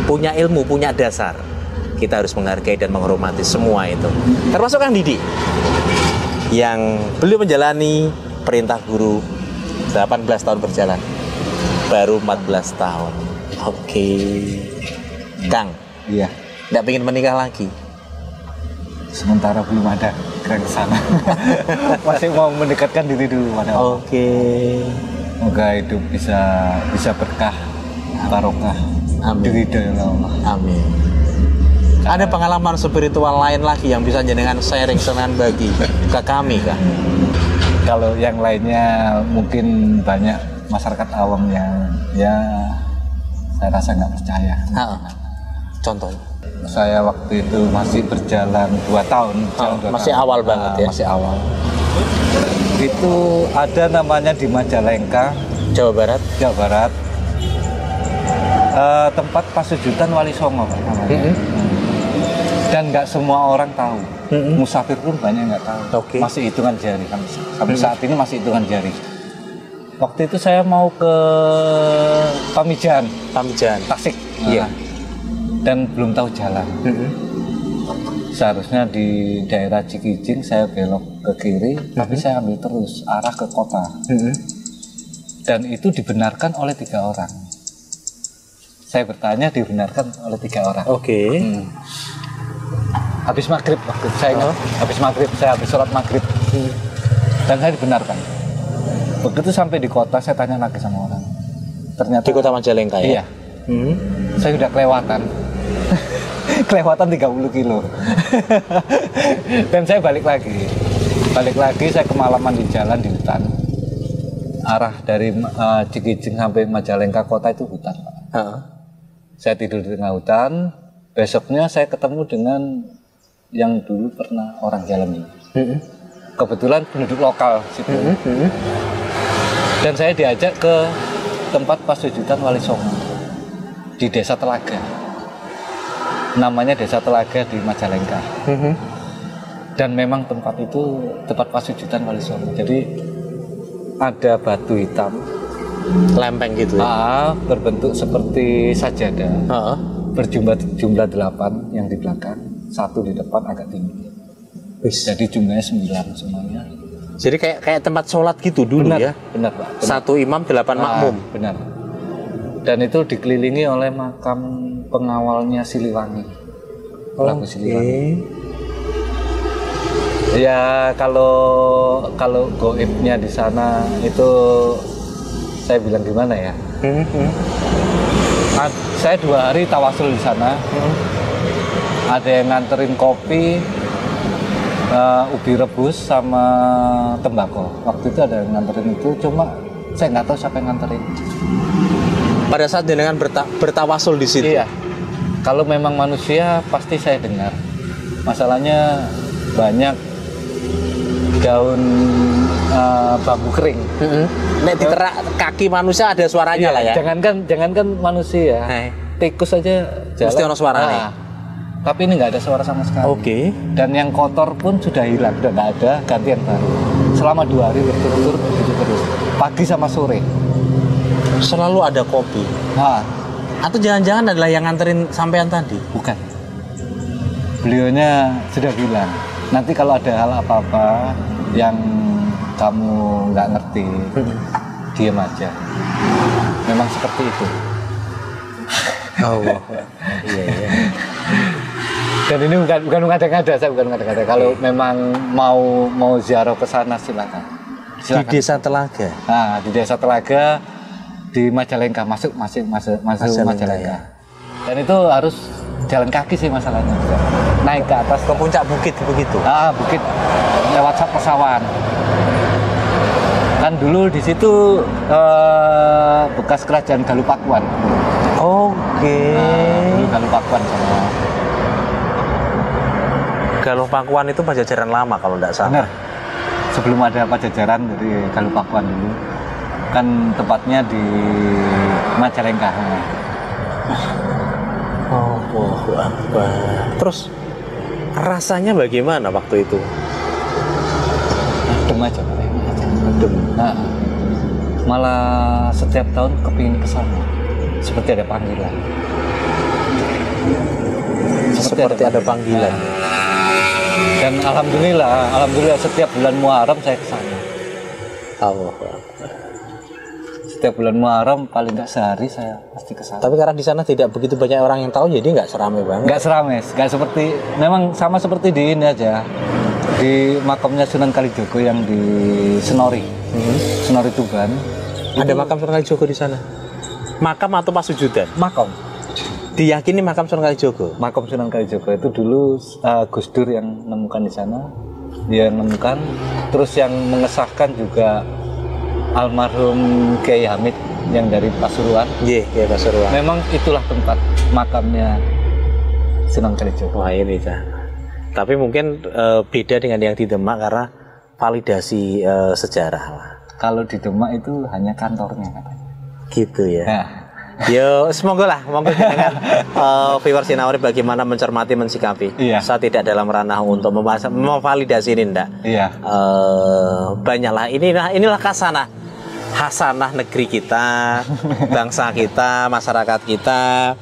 Speaker 2: punya ilmu, punya dasar. Kita harus menghargai dan menghormati semua itu. Termasuk Kang Didi yang belum menjalani perintah guru 18 tahun berjalan. Baru 14 tahun. Oke. Kang.
Speaker 1: Iya.
Speaker 2: Nggak pengen menikah lagi?
Speaker 1: Sementara belum ada ke sana. Masih mau mendekatkan diri dulu pada Allah.
Speaker 2: Oke.
Speaker 1: Semoga hidup bisa berkah, barokah.
Speaker 2: Amin.
Speaker 1: Diridhoi oleh Allah.
Speaker 2: Amin. Ada pengalaman spiritual lain lagi yang bisa jenengan sharing dengan bagi ke kami kah?
Speaker 1: Kalau yang lainnya mungkin banyak masyarakat awam yang saya rasa nggak percaya.
Speaker 2: Contohnya?
Speaker 1: Saya waktu itu masih berjalan 2 tahun.
Speaker 2: Masih awal banget ya?
Speaker 1: Masih awal. itu ada namanya di Majalengka,
Speaker 2: Jawa Barat.
Speaker 1: Jawa Barat. Tempat pasujudan Wali Songo Pak, namanya. Dan nggak semua orang tahu. Musafir pun banyak nggak tahu.
Speaker 2: Oke.
Speaker 1: Masih hitungan jari sampai saat ini masih hitungan jari. Waktu itu saya mau ke Pamijahan, Tasik.
Speaker 2: Iya.
Speaker 1: Dan belum tahu jalan. Seharusnya di daerah Cikijing saya belok ke kiri, tapi saya ambil terus arah ke kota. Dan itu dibenarkan oleh 3 orang. Saya bertanya, dibenarkan oleh 3 orang.
Speaker 2: Oke.
Speaker 1: Habis maghrib waktu itu saya ingat. Habis maghrib, saya habis sholat maghrib. Dan saya dibenarkan. Begitu sampai di kota, saya tanya lagi sama orang. Ternyata
Speaker 2: Di Kota Majalengka ya?
Speaker 1: Iya. Saya udah kelewatan. Kelewatan 30 kilo. Dan saya balik lagi. Saya kemalaman di jalan di hutan. Arah dari Cikijing sampai Majalengka kota itu hutan, Pak. Saya tidur di tengah hutan. Besoknya saya ketemu dengan yang dulu pernah orang jalan ini. Kebetulan penduduk lokal situ. Dan saya diajak ke tempat pasujudan Wali Songo di Desa Telaga. Namanya Desa Telaga di Majalengka. Dan memang tempat itu tempat pasujudan Wali Songo. Jadi ada batu hitam,
Speaker 2: Lempeng gitu ya?
Speaker 1: berbentuk seperti sajadah, berjumlah 8 yang di belakang, 1 di depan agak tinggi. Jadi jumlahnya 9 semuanya.
Speaker 2: Jadi kayak tempat sholat gitu dulu.
Speaker 1: Benar,
Speaker 2: ya?
Speaker 1: Benar Pak. Benar.
Speaker 2: 1 imam 8 makmum.
Speaker 1: Benar. Dan itu dikelilingi oleh makam pengawalnya Siliwangi. Prabu Siliwangi. Ya kalau goibnya di sana itu saya bilang gimana ya? Saya 2 hari tawasul di sana. Ada yang nganterin kopi, ubi rebus sama tembakau. Waktu itu ada yang nganterin itu, cuma saya nggak tahu siapa yang nganterin.
Speaker 2: Pada saat jenengan bertawasul di situ.
Speaker 1: Iya. Kalau memang manusia pasti saya dengar. Masalahnya banyak daun bambu kering.
Speaker 2: Nek diterak kaki manusia ada suaranya lah ya.
Speaker 1: Jangankan manusia, tikus aja jalan.
Speaker 2: Mesti ono suaranya.
Speaker 1: Tapi ini nggak ada suara sama sekali.
Speaker 2: Oke.
Speaker 1: Dan yang kotor pun sudah hilang, sudah nggak ada, gantian baru. Selama 2 hari berturut-turut begitu terus. Pagi sama sore.
Speaker 2: Selalu ada kopi. Atau jangan-jangan adalah yang nganterin sampean tadi?
Speaker 1: Bukan. Beliaunya sudah bilang, nanti kalau ada hal apa-apa yang kamu nggak ngerti, diam aja. Memang seperti itu.
Speaker 2: Iya.
Speaker 1: Dan ini bukan ngada-ngada, saya bukan ngada-ngada. Kalau memang mau ziarah ke sana silakan.
Speaker 2: Di Desa Telaga.
Speaker 1: Di Desa Telaga di Majalengka, masuk Majalengka. Dan itu harus jalan kaki sih masalahnya. Naik ke atas
Speaker 2: ke puncak bukit begitu.
Speaker 1: Bukit lewat Pesawan. Kan dulu di situ bekas kerajaan Galupakuan.
Speaker 2: Oke.
Speaker 1: Dulu Galupakuan sama.
Speaker 2: Galupakuan itu Pajajaran lama kalau tidak salah.
Speaker 1: Benar. Sebelum ada Pajajaran dari Galupakuan dulu. Kan tempatnya di Majalengka.
Speaker 2: Terus rasanya bagaimana waktu itu?
Speaker 1: Adem aja. Malah setiap tahun kepingin ke sana. Seperti ada panggilan.
Speaker 2: Seperti ada panggilan.
Speaker 1: Dan alhamdulillah setiap bulan Muharram saya ke sana. Setiap bulan Muharram paling nggak sehari saya pasti ke sana.
Speaker 2: Tapi karena di sana tidak begitu banyak orang yang tahu, jadi nggak seramai banget.
Speaker 1: Nggak seramai, nggak seperti, memang sama seperti di ini aja, di makamnya Sunan Kalijogo yang di Senori, Senori Tuban.
Speaker 2: Ada makam Sunan Kalijogo di sana. Makam atau pasujudan?
Speaker 1: Makam.
Speaker 2: Diyakini makam Sunan Kalijogo.
Speaker 1: Makam Sunan Kalijogo itu dulu Gus Dur yang menemukan di sana, dia menemukan, terus yang mengesahkan juga almarhum Kiai Hamid yang dari Pasuruan.
Speaker 2: Iya, Kiai Pasuruan.
Speaker 1: Memang itulah tempat makamnya Sunan Kalijogo.
Speaker 2: Wah ini Tapi mungkin beda dengan yang di Demak karena validasi sejarah lah.
Speaker 1: Kalau di Demak itu hanya kantornya katanya.
Speaker 2: Gitu ya.
Speaker 1: Nah,
Speaker 2: Yo, semoga lah, monggo dengan viewers Sinawari bagaimana mencermati, mensikapi.
Speaker 1: Iya.
Speaker 2: Saya tidak dalam ranah untuk membahas, memvalidasi ini, ndak.
Speaker 1: iya.
Speaker 2: Banyaklah, inilah hasanah negeri kita, bangsa kita, masyarakat kita.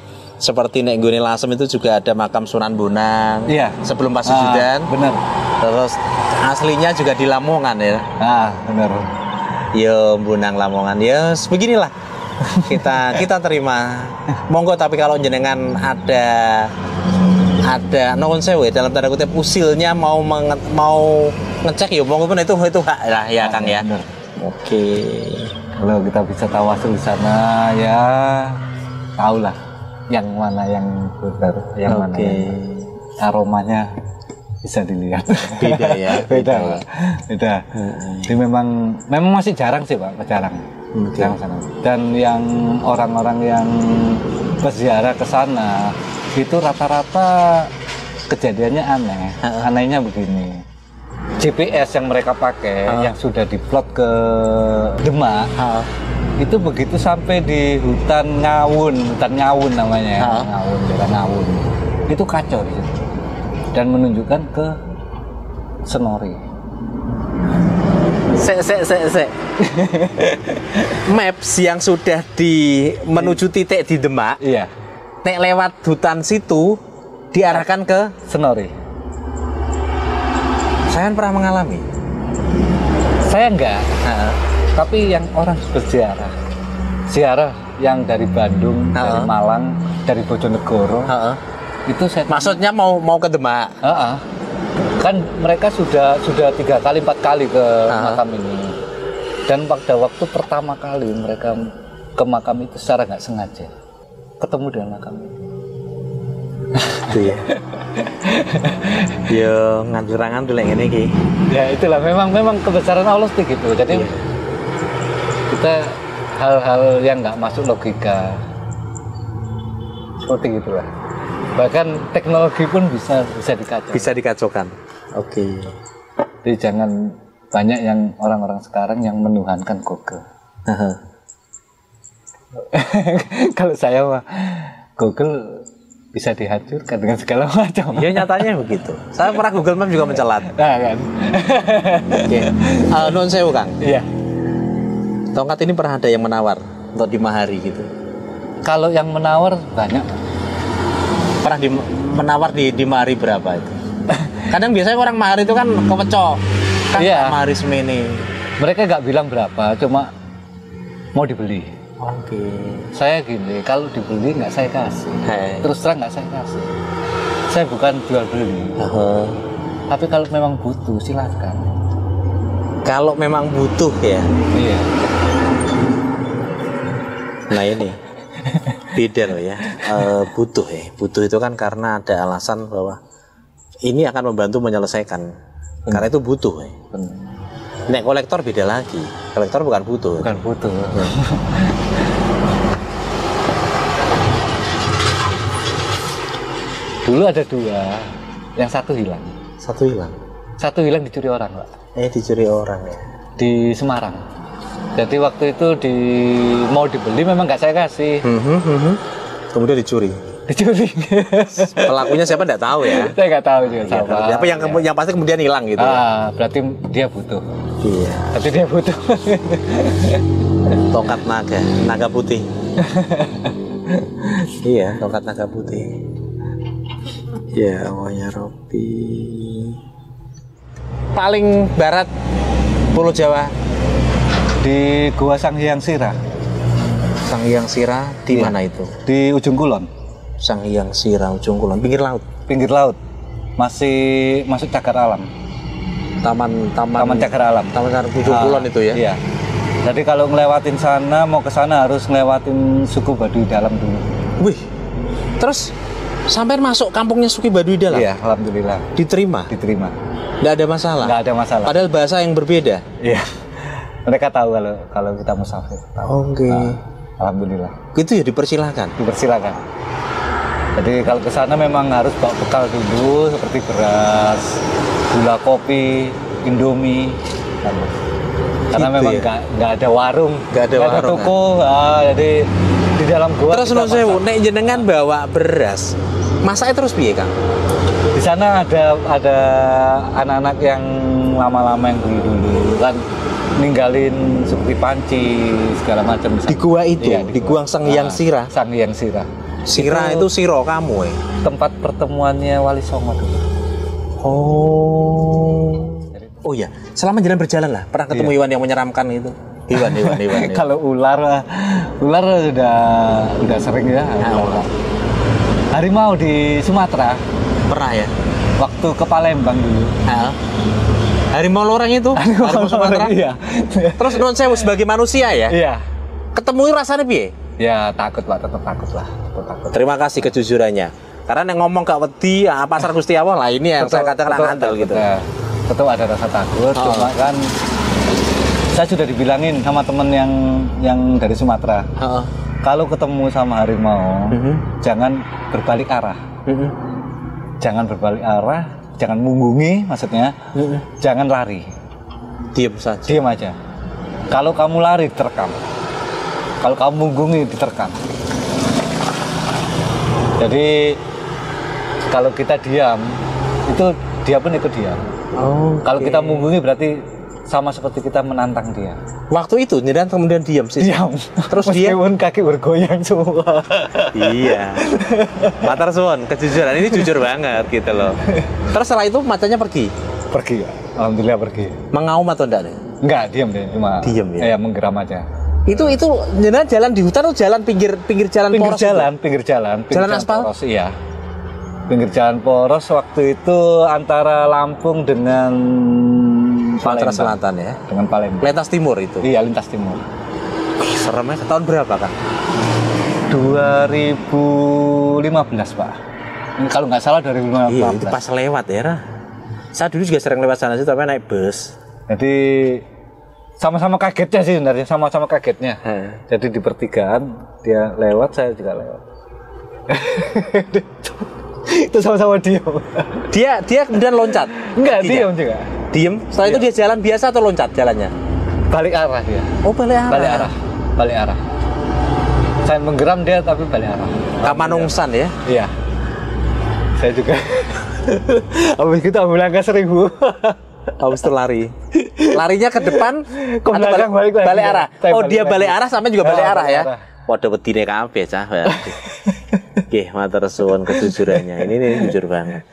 Speaker 2: Seperti Nek Nggone Lasem itu juga ada makam Sunan Bonang.
Speaker 1: Iya.
Speaker 2: Sebelum Pasujudan.
Speaker 1: Bener.
Speaker 2: Terus aslinya juga di Lamongan ya.
Speaker 1: Bener.
Speaker 2: Yo, Bonang Lamongan. Ya, beginilah. kita terima, monggo. Tapi kalau jenengan ada nuwun sewu dalam tanda kutip usilnya mau ngecek ya monggo pun itu hak lah ya Kang ya.
Speaker 1: Bener.
Speaker 2: Oke.
Speaker 1: Kalau kita bisa tawasul di sana ya tahulah yang mana yang benar, yang mana yang aromanya bisa dilihat.
Speaker 2: Beda ya.
Speaker 1: Beda. Jadi memang masih jarang sih Pak, jarang. Jarang sana. Dan yang orang-orang yang berziarah ke sana itu rata-rata kejadiannya aneh. Anehnya begini. GPS yang mereka pakai yang sudah diplot ke Demak itu begitu sampai di hutan Ngawun namanya, daerah Ngawun. Itu kacau di situ. Dan menunjukkan ke Senori.
Speaker 2: Maps yang sudah menuju titik di Demak.
Speaker 1: Iya.
Speaker 2: Nek lewat hutan situ diarahkan ke
Speaker 1: Senori.
Speaker 2: Saya kan pernah mengalami.
Speaker 1: Saya enggak. Tapi yang orang ziarah yang dari Bandung, dari Malang, dari Bojonegoro, itu saya
Speaker 2: maksudnya mau ke Demak.
Speaker 1: Kan mereka sudah 3 kali 4 kali ke makam ini. Dan pada waktu pertama kali mereka ke makam itu secara nggak sengaja ketemu dengan makam ini.
Speaker 2: Itu ya. Yo nganjurangan tuh ngene iki.
Speaker 1: Ya itulah memang kebesaran Allah seperti gitu. Jadi kita hal-hal yang nggak masuk logika seperti gitulah. Bahkan teknologi pun bisa dikacau.
Speaker 2: Bisa dikacaukan. Oke.
Speaker 1: Jadi jangan banyak yang orang-orang sekarang yang menuhankan Google. Kalau saya mah Google bisa dihancurkan dengan segala macam.
Speaker 2: Ya nyatanya begitu. Saya pernah Google Maps juga mencelat.
Speaker 1: Nah kan.
Speaker 2: Oke. Nuwun sewu Kang.
Speaker 1: Iya.
Speaker 2: Tongkat ini pernah ada yang menawar untuk dimahari gitu.
Speaker 1: Kalau yang menawar banyak.
Speaker 2: Pernah menawar dimahari berapa itu? Kadang biasanya orang mahari itu kan kepecok. Kan mahari semene.
Speaker 1: Mereka nggak bilang berapa, cuma mau dibeli.
Speaker 2: Oke.
Speaker 1: Saya gini, kalau dibeli nggak saya kasih. Terus terang nggak saya kasih. Saya bukan jual beli. Tapi kalau memang butuh silakan.
Speaker 2: Kalau memang butuh ya.
Speaker 1: Iya.
Speaker 2: Nah ini beda loh ya. Butuh itu kan karena ada alasan bahwa ini akan membantu menyelesaikan. Karena itu butuh. Nek kolektor beda lagi. Kolektor bukan butuh.
Speaker 1: Bukan butuh. Dulu ada 2, yang satu hilang.
Speaker 2: Satu hilang
Speaker 1: Dicuri orang, Pak.
Speaker 2: Dicuri orang ya.
Speaker 1: Di Semarang. Jadi waktu itu mau dibeli memang nggak saya kasih.
Speaker 2: Kemudian dicuri. Pelakunya siapa nggak tahu ya.
Speaker 1: Saya nggak tahu juga siapa.
Speaker 2: Siapa yang pasti kemudian hilang gitu.
Speaker 1: Berarti dia butuh.
Speaker 2: Iya.
Speaker 1: Berarti dia butuh.
Speaker 2: Tongkat naga putih. Iya, tongkat naga putih. Ya, wahya Robi. Paling barat Pulau Jawa
Speaker 1: Di Gua Sanghyang Sirah.
Speaker 2: Sanghyang Sirah di mana itu?
Speaker 1: Di Ujung Kulon.
Speaker 2: Sanghyang Sirah Ujung Kulon, pinggir laut.
Speaker 1: Pinggir laut. Masih masuk Cagar Alam.
Speaker 2: Taman
Speaker 1: Cagar Alam.
Speaker 2: Taman Ujung Kulon itu ya.
Speaker 1: Iya. Jadi kalau ngelewatin sana, mau ke sana harus ngelewatin suku Baduy Dalam dulu.
Speaker 2: Wih. Terus sampai masuk kampungnya suku Baduy Dalam?
Speaker 1: Iya, alhamdulillah.
Speaker 2: Diterima. Nggak ada masalah.
Speaker 1: Nggak ada masalah.
Speaker 2: Padahal bahasa yang berbeda.
Speaker 1: Iya. Mereka tahu kalau kita musafir.
Speaker 2: Oke.
Speaker 1: Alhamdulillah.
Speaker 2: Itu ya dipersilahkan.
Speaker 1: Jadi kalau ke sana memang harus bawa bekal dulu seperti beras, gula kopi, Indomie. Karena
Speaker 2: Gitu
Speaker 1: memang
Speaker 2: ya?
Speaker 1: nggak ada warung,
Speaker 2: Nggak ada warung,
Speaker 1: toko, jadi di dalam gua.
Speaker 2: Terus
Speaker 1: kita
Speaker 2: nun sewu,
Speaker 1: masak.
Speaker 2: nek jenengan bawa beras, masaknya terus piye Kang?
Speaker 1: Di sana ada anak-anak yang lama-lama yang dulu kan ninggalin seperti panci segala macam
Speaker 2: Di gua itu,
Speaker 1: Iya,
Speaker 2: di gua Sang Hyang Sirah.
Speaker 1: Sang Hyang Sirah.
Speaker 2: Sirah itu siro kamu ya.
Speaker 1: Tempat pertemuannya Wali Songo dulu.
Speaker 2: Oh iya, selama jalan berjalan lah, pernah ketemu
Speaker 1: Iya.
Speaker 2: hewan yang menyeramkan itu? Hewan.
Speaker 1: Kalau ular udah sering ya.
Speaker 2: ular.
Speaker 1: Harimau di Sumatera
Speaker 2: Pernah ya?
Speaker 1: waktu ke Palembang dulu.
Speaker 2: Harimau loreng itu? Harimau Sumatera?
Speaker 1: Iya.
Speaker 2: Terus non sewu sebagai manusia ya?
Speaker 1: Iya.
Speaker 2: Ketemu rasanya piye?
Speaker 1: Ya takut Pak, tetap takut lah. Tetap takut.
Speaker 2: Terima kasih kejujurannya. Karena yang ngomong gak wedi, pasar Gusti Allah lah ini yang saya katakan ngandel gitu.
Speaker 1: Tetap ada rasa takut, cuma kan saya sudah dibilangin sama temen yang dari Sumatera. Kalau ketemu sama harimau, jangan berbalik arah. Jangan berbalik arah, jangan munggungi maksudnya. Jangan lari.
Speaker 2: Diam saja.
Speaker 1: Diam aja. Kalau kamu lari diterkam. Kalau kamu munggungi diterkam. Jadi kalau kita diam, itu dia pun ikut diam. Kalau kita munggungi berarti sama seperti kita menantang dia.
Speaker 2: Waktu itu Nidan kemudian diam sih.
Speaker 1: Diam.
Speaker 2: Terus dia
Speaker 1: meskipun kaki bergoyang semua.
Speaker 2: Iya. Matar suwun, kejujuran ini jujur banget gitu loh. Terus setelah itu macannya pergi.
Speaker 1: Pergi ya. Alhamdulillah pergi.
Speaker 2: Mengaum atau enggak nih?
Speaker 1: Enggak, diam deh, cuma
Speaker 2: Diam ya?
Speaker 1: Ya menggeram aja.
Speaker 2: Itu Nidan jalan di hutan atau jalan pinggir jalan
Speaker 1: Pinggir
Speaker 2: poros
Speaker 1: jalan, pinggir jalan
Speaker 2: aspal?
Speaker 1: poros, iya. Pinggir jalan poros waktu itu antara Lampung dengan
Speaker 2: Sumatera
Speaker 1: Palembang.
Speaker 2: Selatan ya.
Speaker 1: Dengan Palembang.
Speaker 2: Lintas timur itu.
Speaker 1: Iya, lintas timur.
Speaker 2: Seremnya tahun berapa kan?
Speaker 1: 2015, Pak. Ini kalau nggak salah 2015.
Speaker 2: Iya, itu pas lewat ya. Ra. Saya dulu juga sering lewat sana sih, tapi naik bus.
Speaker 1: Jadi sama-sama kagetnya sih sebenarnya, sama-sama kagetnya. Jadi di pertigaan dia lewat, saya juga lewat. Itu sama-sama diam.
Speaker 2: Dia kemudian loncat.
Speaker 1: Enggak,
Speaker 2: Tidak.
Speaker 1: diam juga.
Speaker 2: Diem. Setelah itu dia jalan biasa atau loncat jalannya?
Speaker 1: Balik arah dia.
Speaker 2: Oh, balik arah.
Speaker 1: Balik arah. Balik arah. Saya menggeram dia tapi balik arah.
Speaker 2: Kamanungsan ya.
Speaker 1: Iya. Saya juga. Habis kita ambil langkah 1000.
Speaker 2: Habis itu lari. Larinya ke depan
Speaker 1: Ke belakang, balik lagi.
Speaker 2: balik arah.
Speaker 1: Saya
Speaker 2: Oh,
Speaker 1: balik
Speaker 2: dia
Speaker 1: lagi.
Speaker 2: balik arah sampai juga balik
Speaker 1: Ya,
Speaker 2: arah
Speaker 1: balik
Speaker 2: ya.
Speaker 1: arah.
Speaker 2: Waduh, bedine kabeh cah. Nggih, matur suwun kejujurannya. Ini jujur banget.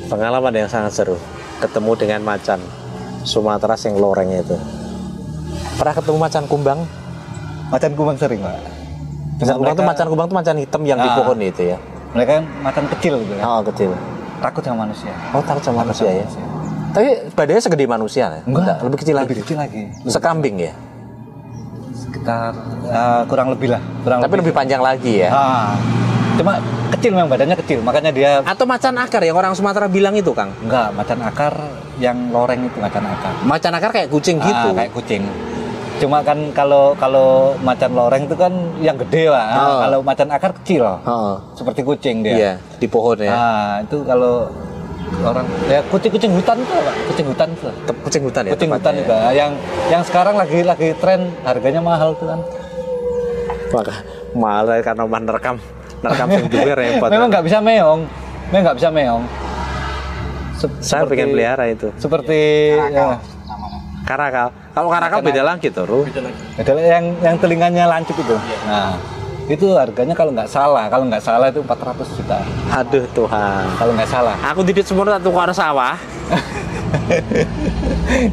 Speaker 2: Pengalaman yang sangat seru. Ketemu dengan macan Sumatera sing loreng itu. Pernah ketemu macan kumbang?
Speaker 1: Macan kumbang sering, Pak.
Speaker 2: Macan kumbang tuh macan hitam yang di pohon itu ya.
Speaker 1: Mereka kan macan kecil gitu ya.
Speaker 2: Oh, kecil.
Speaker 1: Takut sama manusia.
Speaker 2: Oh, takut sama manusia ya. Tapi badannya segede manusia ya?
Speaker 1: Enggak,
Speaker 2: lebih kecil lagi.
Speaker 1: Lebih kecil lagi.
Speaker 2: Sekambing ya?
Speaker 1: Sekitar kurang lebih lah.
Speaker 2: Tapi lebih panjang lagi ya?
Speaker 1: Cuma kecil memang badannya kecil, makanya dia
Speaker 2: Atau macan akar yang orang Sumatera bilang itu, Kang?
Speaker 1: enggak macan akar yang loreng itu macan akar.
Speaker 2: Macan akar kayak kucing gitu.
Speaker 1: Kayak kucing. Cuma kan kalau macan loreng itu kan yang gede lah. Kalau macan akar kecil. Seperti kucing dia.
Speaker 2: Iya, di pohon ya.
Speaker 1: Itu kalau orang ya kucing hutan itu Pak. Kucing hutan itu.
Speaker 2: Kucing hutan ya.
Speaker 1: Kucing hutan
Speaker 2: tepatnya
Speaker 1: juga. Yang sekarang lagi tren harganya mahal tuh kan.
Speaker 2: Maka mahal karena merekam sing duwe repot.
Speaker 1: Memang nggak bisa meong.
Speaker 2: Saya pengen pelihara itu.
Speaker 1: Seperti
Speaker 2: Karakal. Kalau karakal beda lagi tuh, Ru.
Speaker 1: adalah yang telinganya lancip itu. Nah, itu harganya kalau nggak salah itu 400 juta.
Speaker 2: Aduh Tuhan.
Speaker 1: Kalau nggak salah.
Speaker 2: Aku tidak semua tukar sawah.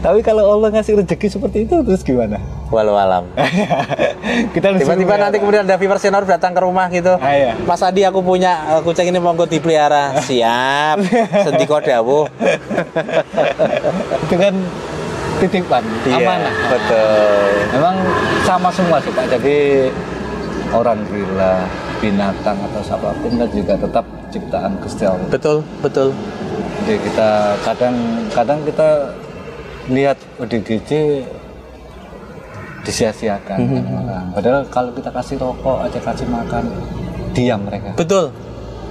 Speaker 1: Tapi kalau Allah ngasih rezeki seperti itu terus gimana?
Speaker 2: Walau alam.
Speaker 1: Kita
Speaker 2: Tiba-tiba nanti kemudian ada viewer senior datang ke rumah gitu.
Speaker 1: Iya.
Speaker 2: Mas Adi, aku punya kucing ini monggo dipelihara. Siap. Sendiko dawuh.
Speaker 1: Itu kan titipan, amanah.
Speaker 2: Betul.
Speaker 1: Memang sama semua sih Pak. Jadi orang gila, binatang atau siapapun kan juga tetap ciptaan Gusti Allah.
Speaker 2: Betul.
Speaker 1: Jadi kita kadang kita lihat ODGJ disia-siakan kan orang. Padahal kalau kita kasih rokok aja, kasih makan, diam mereka.
Speaker 2: Betul.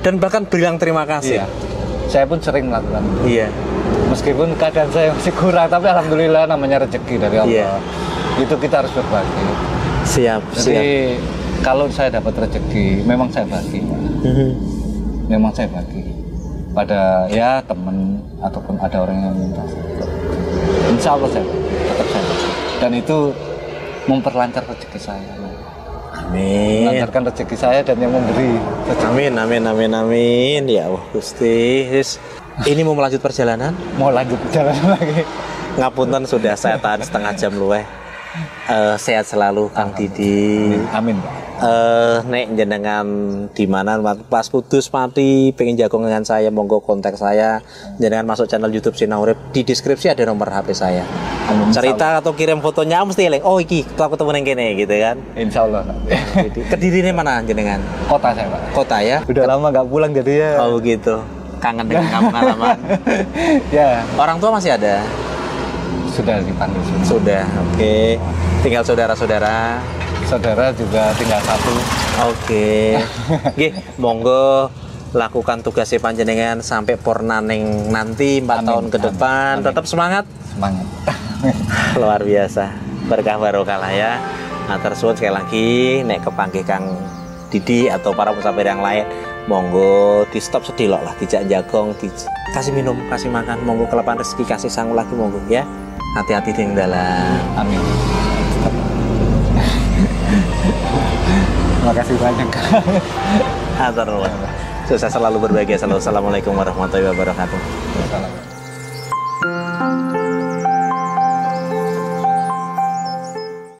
Speaker 2: Dan bahkan bilang terima kasih.
Speaker 1: Iya. Saya pun sering melakukan itu.
Speaker 2: Iya.
Speaker 1: Meskipun keadaan saya masih kurang, tapi alhamdulillah namanya rezeki dari Allah. Itu kita harus berbagi.
Speaker 2: Siap.
Speaker 1: Jadi kalau saya dapat rezeki, memang saya bagi, Pak. Memang saya bagi pada ya teman ataupun ada orang yang minta. Insya Allah saya tetap saya bagi. Dan itu memperlancar rezeki saya.
Speaker 2: Amin.
Speaker 1: Melancarkan rezeki saya dan yang memberi rezeki.
Speaker 2: Amin. Ya Allah Gusti. Ini mau melanjut perjalanan?
Speaker 1: Mau lanjut jalan lagi.
Speaker 2: Ngapunten sudah saya tahan setengah jam luweh. Sehat selalu Kang Didi.
Speaker 1: Amin, Pak.
Speaker 2: Nek jenengan di mana pas Kudus Pati pengen jago dengan saya, monggo kontak saya. Jenengan masuk channel YouTube Sinau Urip, di deskripsi ada nomor HP saya. Cerita atau kirim fotonya mesti eling. Oh iki aku ketemu neng kene gitu kan.
Speaker 1: Insyaallah.
Speaker 2: Kedirine mana jenengan?
Speaker 1: Kota saya, Pak.
Speaker 2: Kota ya.
Speaker 1: Udah lama nggak pulang jadi ya.
Speaker 2: Oh gitu. Kangen dengan kampung halaman.
Speaker 1: Ya.
Speaker 2: Orang tua masih ada?
Speaker 1: Sudah dipanggil semua.
Speaker 2: Sudah. Oke. Tinggal saudara-saudara.
Speaker 1: Saudara juga tinggal satu.
Speaker 2: Oke. Nggih, monggo lakukan tugasnya panjenengan sampai pornaning nanti 4 tahun ke depan. Tetap semangat.
Speaker 1: Semangat.
Speaker 2: Luar biasa. Berkah barokah lah ya. Matur suwun sekali lagi nek kepanggih Kang Didi atau para musafir yang lain, monggo di stop sedilok lah, dijak jagong, kasih minum, kasih makan, monggo kelepan rezeki kasih sangu lagi monggo ya. Hati-hati di dalam.
Speaker 1: Amin. Terima kasih banyak.
Speaker 2: Hatur nuhun. Sukses selalu berbahagia selalu. Assalamualaikum warahmatullahi wabarakatuh.
Speaker 1: Assalamualaikum.